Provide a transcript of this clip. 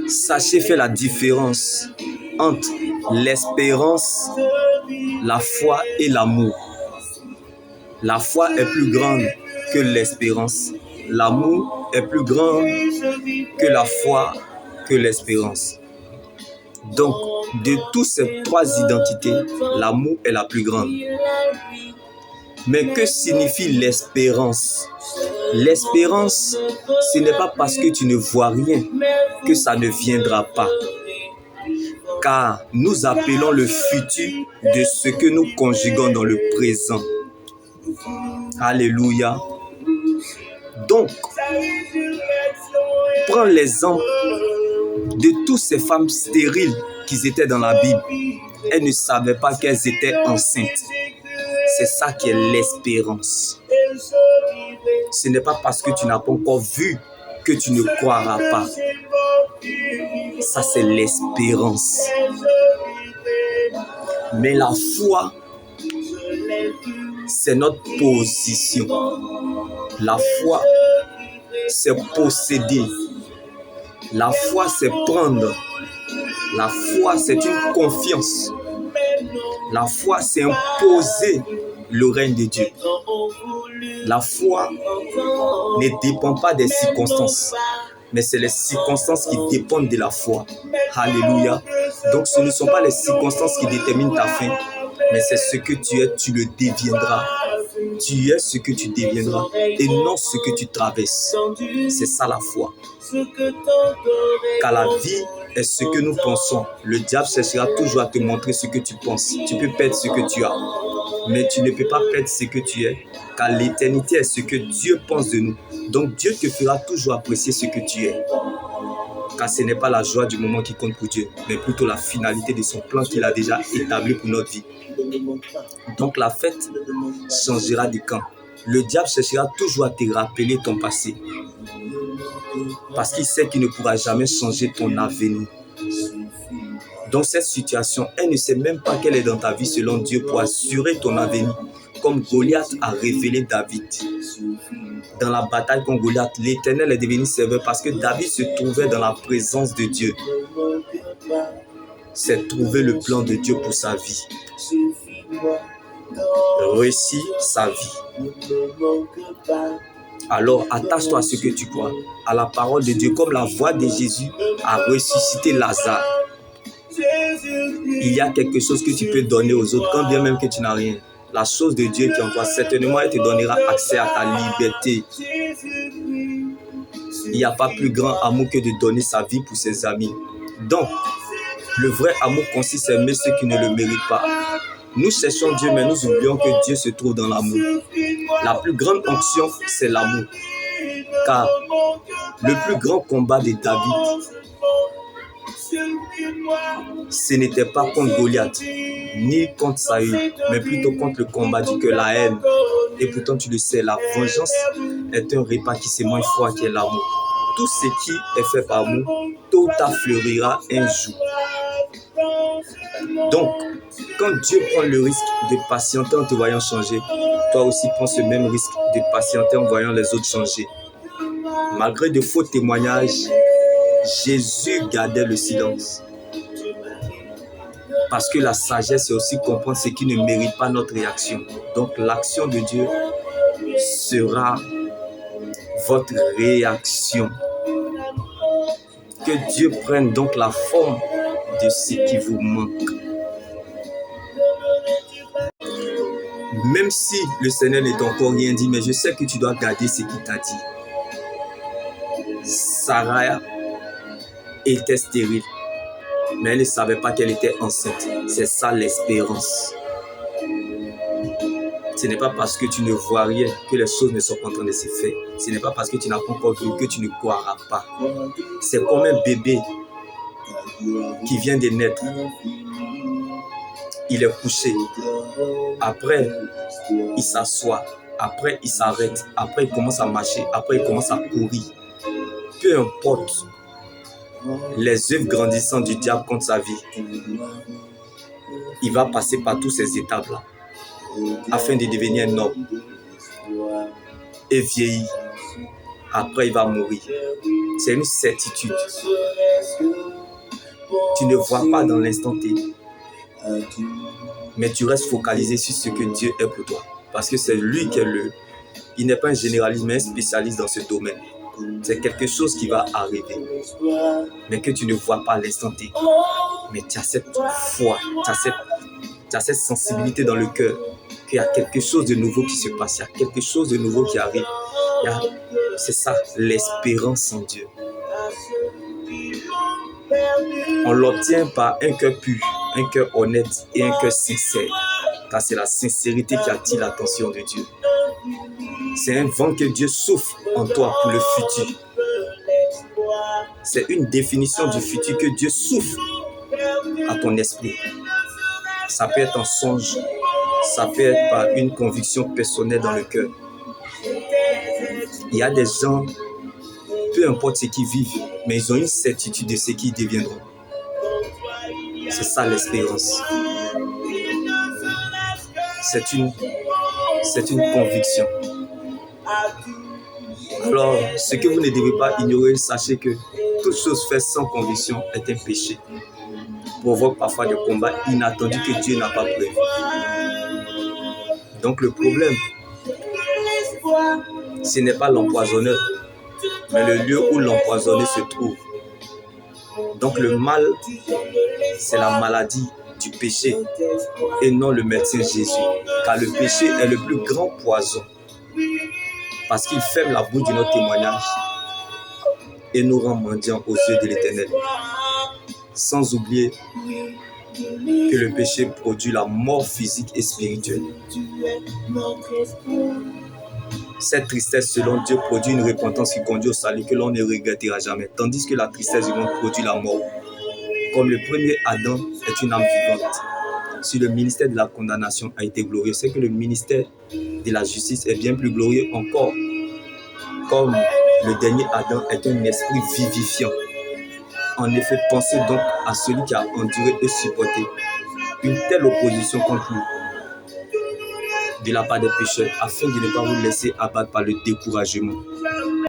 Sachez faire la différence entre l'espérance, la foi et l'amour. La foi est plus grande que l'espérance. L'amour est plus grand que la foi, que l'espérance. Donc, de toutes ces trois identités, l'amour est la plus grande. Mais que signifie l'espérance? L'espérance, ce n'est pas parce que tu ne vois rien que ça ne viendra pas. Car nous appelons le futur de ce que nous conjuguons dans le présent. Alléluia. Donc, prends l'exemple de toutes ces femmes stériles qui étaient dans la Bible. Elles ne savaient pas qu'elles étaient enceintes. C'est ça qui est l'espérance. Ce n'est pas parce que tu n'as pas encore vu que tu ne croiras pas. Ça, c'est l'espérance. Mais la foi, c'est notre position. La foi, c'est posséder. La foi, c'est prendre. La foi, c'est une confiance. La foi, c'est imposer le règne de Dieu. La foi ne dépend pas des circonstances, mais c'est les circonstances qui dépendent de la foi. Alléluia. Donc ce ne sont pas les circonstances qui déterminent ta fin, mais c'est ce que tu es, tu le deviendras. Tu es ce que tu deviendras et non ce que tu traverses. C'est ça la foi. Car la vie est ce que nous pensons. Le diable cherchera toujours à te montrer ce que tu penses. Tu peux perdre ce que tu as, mais tu ne peux pas perdre ce que tu es, car l'éternité est ce que Dieu pense de nous. Donc Dieu te fera toujours apprécier ce que tu es. Car ce n'est pas la joie du moment qui compte pour Dieu, mais plutôt la finalité de son plan qu'il a déjà établi pour notre vie. Donc la fête changera de camp. Le diable cherchera toujours à te rappeler ton passé, parce qu'il sait qu'il ne pourra jamais changer ton avenir. Dans cette situation, elle ne sait même pas qu'elle est dans ta vie selon Dieu pour assurer ton avenir, comme Goliath a révélé David. Dans la bataille contre Goliath, l'Éternel est devenu serveur parce que David se trouvait dans la présence de Dieu. C'est trouver le plan de Dieu pour sa vie. Réussir sa vie. Alors attache-toi à ce que tu crois, à la parole de Dieu, comme la voix de Jésus a ressuscité Lazare. Il y a quelque chose que tu peux donner aux autres, quand bien même que tu n'as rien. La chose de Dieu qui en toi, certainement, elle te donnera accès à ta liberté. Il n'y a pas plus grand amour que de donner sa vie pour ses amis. Donc, le vrai amour consiste à aimer ceux qui ne le méritent pas. Nous cherchons Dieu, mais nous oublions que Dieu se trouve dans l'amour. La plus grande onction, c'est l'amour. Car le plus grand combat de David, ce n'était pas contre Goliath, ni contre Saül, mais plutôt contre le combat du cœur, la haine. Et pourtant, tu le sais, la vengeance est un repas qui se mange froid, qui est l'amour. Tout ce qui est fait par amour, tôt ou tard fleurira un jour. Donc, quand Dieu prend le risque de patienter en te voyant changer, toi aussi prends ce même risque de patienter en voyant les autres changer. Malgré de faux témoignages, Jésus gardait le silence. Parce que la sagesse, c'est aussi comprendre ce qui ne mérite pas notre réaction. Donc l'action de Dieu sera votre réaction. Que Dieu prenne donc la forme de ce qui vous manque. Même si le Seigneur n'est encore rien dit, mais je sais que tu dois garder ce qu'il t'a dit. Sarah était stérile, mais elle ne savait pas qu'elle était enceinte. C'est ça l'espérance. Ce n'est pas parce que tu ne vois rien que les choses ne sont pas en train de se faire. Ce n'est pas parce que tu n'as pas encore vu que tu ne croiras pas. C'est comme un bébé qui vient de naître. Il est couché. Après, il s'assoit. Après, il s'arrête. Après, il commence à marcher. Après, il commence à courir. Peu importe les œuvres grandissantes du diable contre sa vie, il va passer par toutes ces étapes-là afin de devenir un homme et vieillir. après il va mourir. C'est une certitude. Tu ne vois pas dans l'instant T, mais tu restes focalisé sur ce que Dieu est pour toi. Parce que c'est lui qui est il n'est pas un généraliste, mais un spécialiste dans ce domaine. C'est quelque chose qui va arriver, mais que tu ne vois pas à l'instant T. Mais tu as cette foi, tu as cette sensibilité dans le cœur qu'il y a quelque chose de nouveau qui se passe, il y a quelque chose de nouveau qui arrive. C'est ça, l'espérance en Dieu. On l'obtient par un cœur pur, un cœur honnête et un cœur sincère. Car c'est la sincérité qui attire l'attention de Dieu. C'est un vent que Dieu souffle en toi pour le futur. C'est une définition du futur que Dieu souffle à ton esprit. Ça peut être un songe, ça peut être par une conviction personnelle dans le cœur. Il y a des gens, peu importe ce qu'ils vivent, mais ils ont une certitude de ce qu'ils deviendront. C'est ça l'espérance. C'est une conviction. Alors, ce que vous ne devez pas ignorer, sachez que toute chose faite sans conviction est un péché. Provoque parfois des combats inattendus que Dieu n'a pas prévus. Donc le problème, ce n'est pas l'empoisonneur, mais le lieu où l'empoisonné se trouve. Donc le mal, c'est la maladie du péché et non le médecin Jésus. Car le péché est le plus grand poison parce qu'il ferme la bouche de notre témoignage et nous rend mendiants aux yeux de l'Éternel. Sans oublier que le péché produit la mort physique et spirituelle. Cette tristesse, selon Dieu, produit une repentance qui conduit au salut que l'on ne regrettera jamais, tandis que la tristesse du monde produit la mort. Comme le premier Adam est une âme vivante, si le ministère de la condamnation a été glorieux, c'est que le ministère de la justice est bien plus glorieux encore. Comme le dernier Adam est un esprit vivifiant. En effet, pensez donc à celui qui a enduré et supporté une telle opposition contre lui de la part des pécheurs, afin de ne pas vous laisser abattre par le découragement.